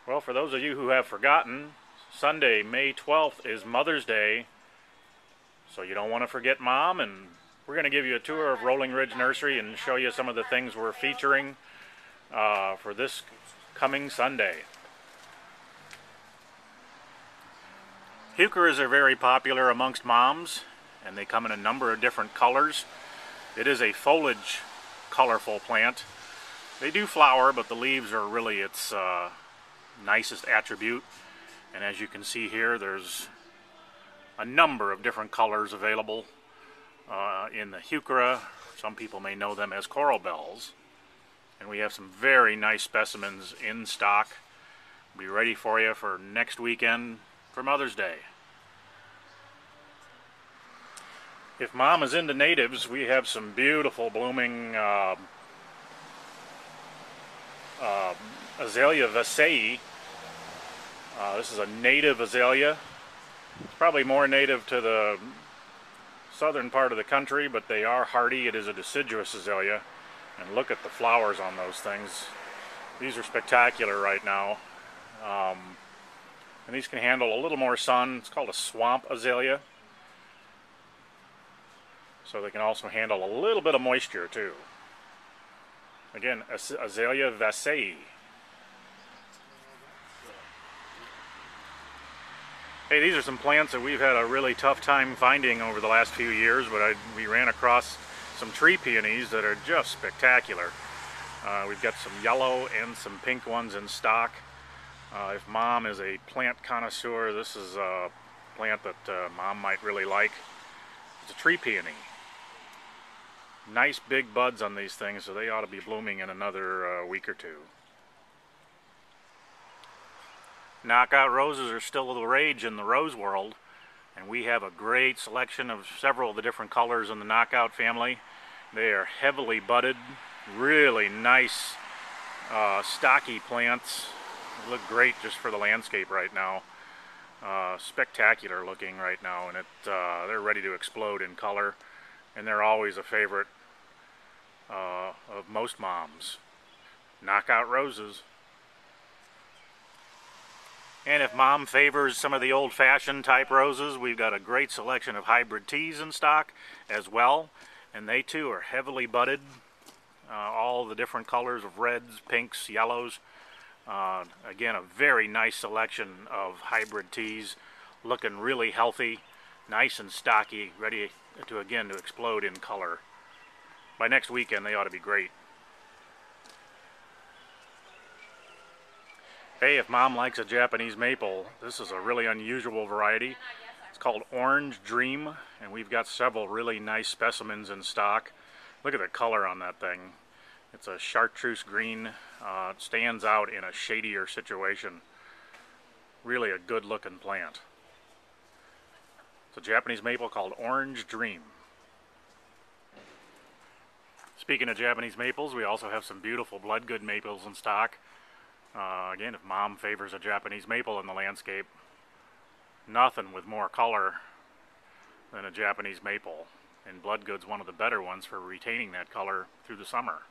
Well, for those of you who have forgotten, Sunday, May 12th is Mother's Day, so you don't want to forget Mom, and we're going to give you a tour of Rolling Ridge Nursery and show you some of the things we're featuring for this coming Sunday. Heucheras are very popular amongst moms, and they come in a number of different colors. It is a foliage colorful plant. They do flower, but the leaves are really its nicest attribute. And as you can see here, there's a number of different colors available in the heuchera. Some people may know them as coral bells. And we have some very nice specimens in stock. Be ready for you for next weekend for Mother's Day. If Mom is into natives, we have some beautiful blooming Azalea Vassei. This is a native azalea. It's probably more native to the southern part of the country, but they are hardy. It is a deciduous azalea. And look at the flowers on those things. These are spectacular right now. And these can handle a little more sun. It's called a swamp azalea. So they can also handle a little bit of moisture too. Again, Azalea Vassei. Hey, these are some plants that we've had a really tough time finding over the last few years, but we ran across some tree peonies that are just spectacular. We've got some yellow and some pink ones in stock. If Mom is a plant connoisseur, this is a plant that Mom might really like. It's a tree peony. Nice big buds on these things, so they ought to be blooming in another week or two. Knockout roses are still the rage in the rose world, and we have a great selection of several of the different colors in the knockout family. They are heavily budded, really nice, stocky plants. They look great just for the landscape right now. Spectacular looking right now, and they're ready to explode in color, and they're always a favorite of most moms. Knockout roses. And if Mom favors some of the old-fashioned type roses, we've got a great selection of hybrid teas in stock as well. And they too are heavily budded. All the different colors of reds, pinks, yellows. Again, a very nice selection of hybrid teas. Looking really healthy, nice and stocky, ready to again to explode in color. By next weekend, they ought to be great. Hey, if Mom likes a Japanese maple, this is a really unusual variety. It's called Orange Dream, and we've got several really nice specimens in stock. Look at the color on that thing. It's a chartreuse green. It stands out in a shadier situation. Really a good looking plant. It's a Japanese maple called Orange Dream. Speaking of Japanese maples, we also have some beautiful bloodgood maples in stock. Again, if Mom favors a Japanese maple in the landscape, nothing with more color than a Japanese maple. And bloodgood's one of the better ones for retaining that color through the summer.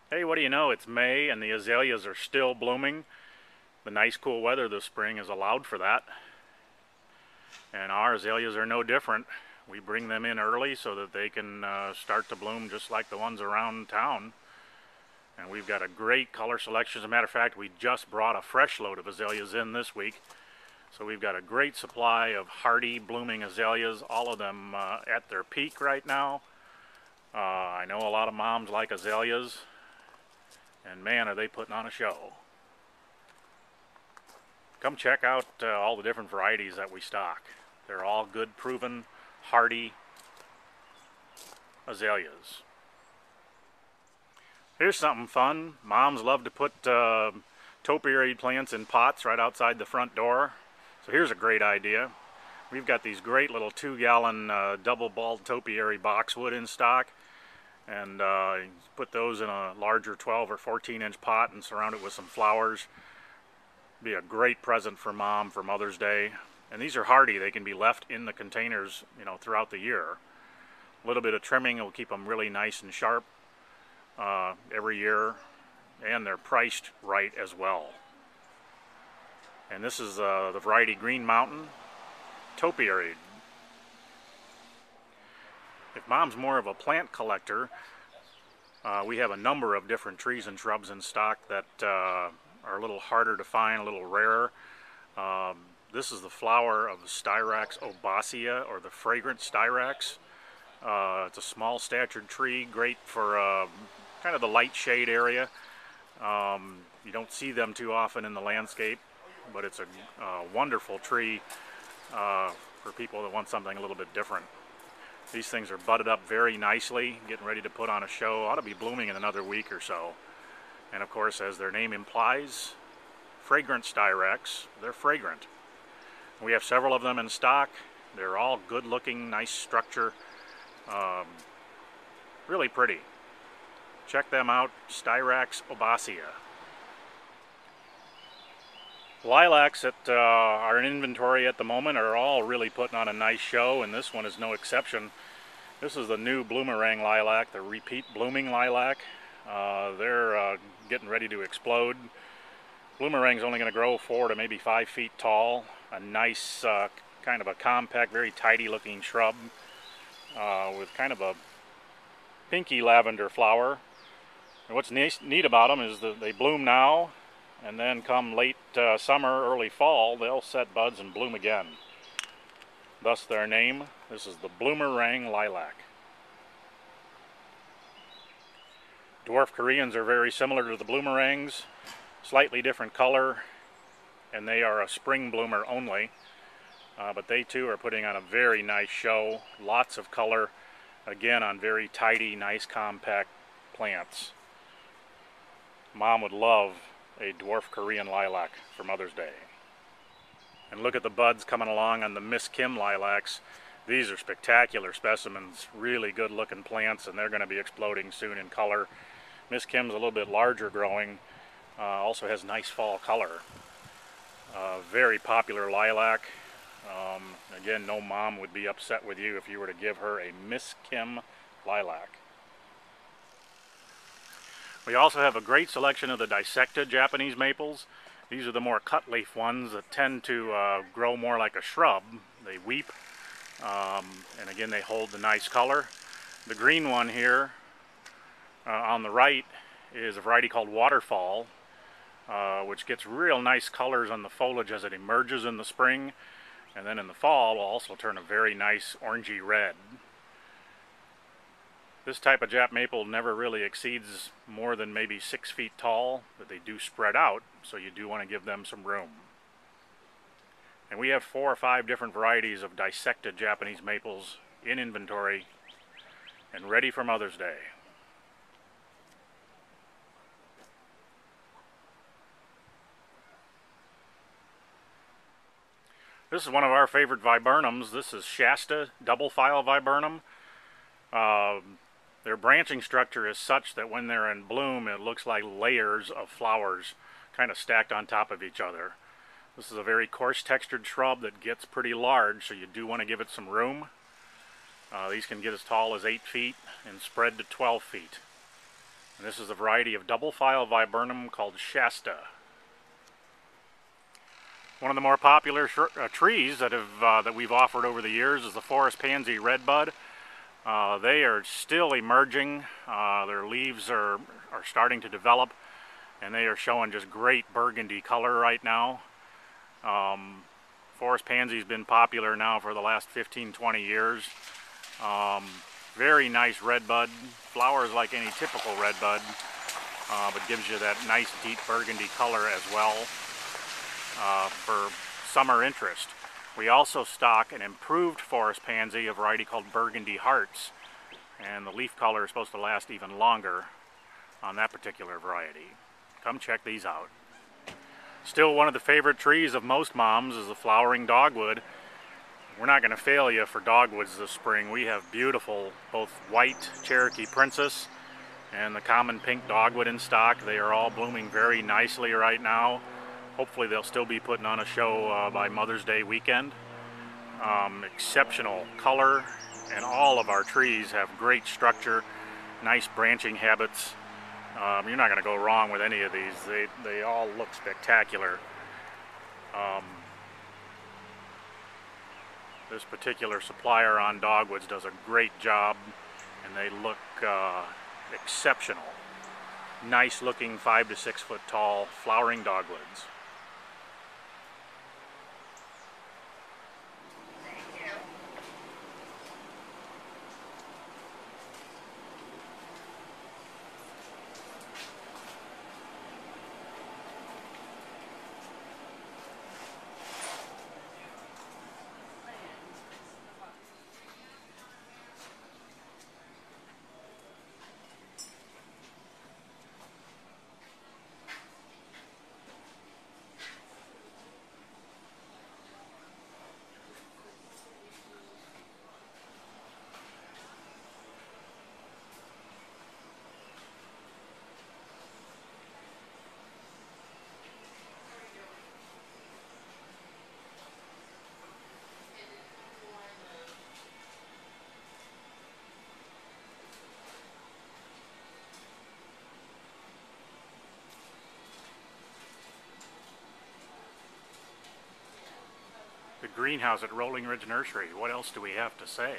Hey, what do you know? It's May and the azaleas are still blooming. The nice cool weather this spring has allowed for that. And our azaleas are no different. We bring them in early so that they can start to bloom just like the ones around town. And we've got a great color selection. As a matter of fact, we just brought a fresh load of azaleas in this week. So we've got a great supply of hardy blooming azaleas, all of them at their peak right now. I know a lot of moms like azaleas, and man, are they putting on a show. Come check out all the different varieties that we stock. They're all good, proven, hardy azaleas. Here's something fun. Moms love to put topiary plants in pots right outside the front door. So here's a great idea. We've got these great little 2-gallon double-balled topiary boxwood in stock. And you put those in a larger 12 or 14-inch pot and surround it with some flowers. Be a great present for Mom for Mother's Day. And these are hardy. They can be left in the containers, throughout the year. A little bit of trimming will keep them really nice and sharp every year. and they're priced right as well. And this is the variety Green Mountain Topiary. If Mom's more of a plant collector, we have a number of different trees and shrubs in stock that are a little harder to find, a little rarer. This is the flower of the Styrax obacea, or the fragrant Styrax. It's a small statured tree, great for kind of the light shade area. You don't see them too often in the landscape, but it's a wonderful tree for people that want something a little bit different. These things are budded up very nicely, getting ready to put on a show. Ought to be blooming in another week or so. And of course, as their name implies, fragrant Styrax, they're fragrant. We have several of them in stock. They're all good looking, nice structure, really pretty. Check them out, Styrax obacea. Lilacs that are in inventory at the moment are all really putting on a nice show, and this one is no exception. This is the new Bloomerang lilac, the repeat blooming lilac. They're getting ready to explode. Bloomerang's only going to grow 4 to maybe 5 feet tall. A nice kind of a compact, very tidy looking shrub with kind of a pinky lavender flower. And what's neat about them is that they bloom now, and then come late summer, early fall, they'll set buds and bloom again. Thus their name. This is the Bloomerang lilac. Dwarf Koreans are very similar to the Bloomerangs, slightly different color, and they are a spring bloomer only. But they too are putting on a very nice show. Lots of color, again on very tidy, nice compact plants. Mom would love a dwarf Korean lilac for Mother's Day. And look at the buds coming along on the Miss Kim lilacs. These are spectacular specimens, really good looking plants, and they're going to be exploding soon in color. Miss Kim's a little bit larger growing, also has nice fall color. Very popular lilac. Again, no mom would be upset with you if you were to give her a Miss Kim lilac. We also have a great selection of the dissected Japanese maples. These are the more cut leaf ones that tend to grow more like a shrub. They weep, and again they hold the nice color. The green one here on the right is a variety called Waterfall, which gets real nice colors on the foliage as it emerges in the spring, and then in the fall will also turn a very nice orangey red. This type of Jap maple never really exceeds more than maybe 6 feet tall, but they do spread out, so you do want to give them some room. And we have 4 or 5 different varieties of dissected Japanese maples in inventory and ready for Mother's Day. This is one of our favorite viburnums. This is Shasta double file viburnum. Their branching structure is such that when they're in bloom, it looks like layers of flowers kind of stacked on top of each other. This is a very coarse textured shrub that gets pretty large, so you do want to give it some room. These can get as tall as 8 feet and spread to 12 feet. And this is a variety of double file viburnum called Shasta. One of the more popular trees that we've offered over the years is the forest pansy redbud. They are still emerging. Their leaves are starting to develop, and they are showing just great burgundy color right now. Forest pansy's been popular now for the last 15-20 years. Very nice redbud. Flowers like any typical redbud, but gives you that nice deep burgundy color as well for summer interest. We also stock an improved forest pansy, a variety called Burgundy Hearts, and the leaf color is supposed to last even longer on that particular variety. Come check these out. Still one of the favorite trees of most moms is the flowering dogwood. We're not going to fail you for dogwoods this spring. We have beautiful both white Cherokee Princess and the common pink dogwood in stock. They are all blooming very nicely right now. Hopefully they'll still be putting on a show by Mother's Day weekend. Exceptional color, and all of our trees have great structure, nice branching habits, You're not going to go wrong with any of these. They all look spectacular. This particular supplier on dogwoods does a great job, and they look exceptional. Nice looking 5 to 6 foot tall flowering dogwoods. The greenhouse at Rolling Ridge Nursery. What else do we have to say?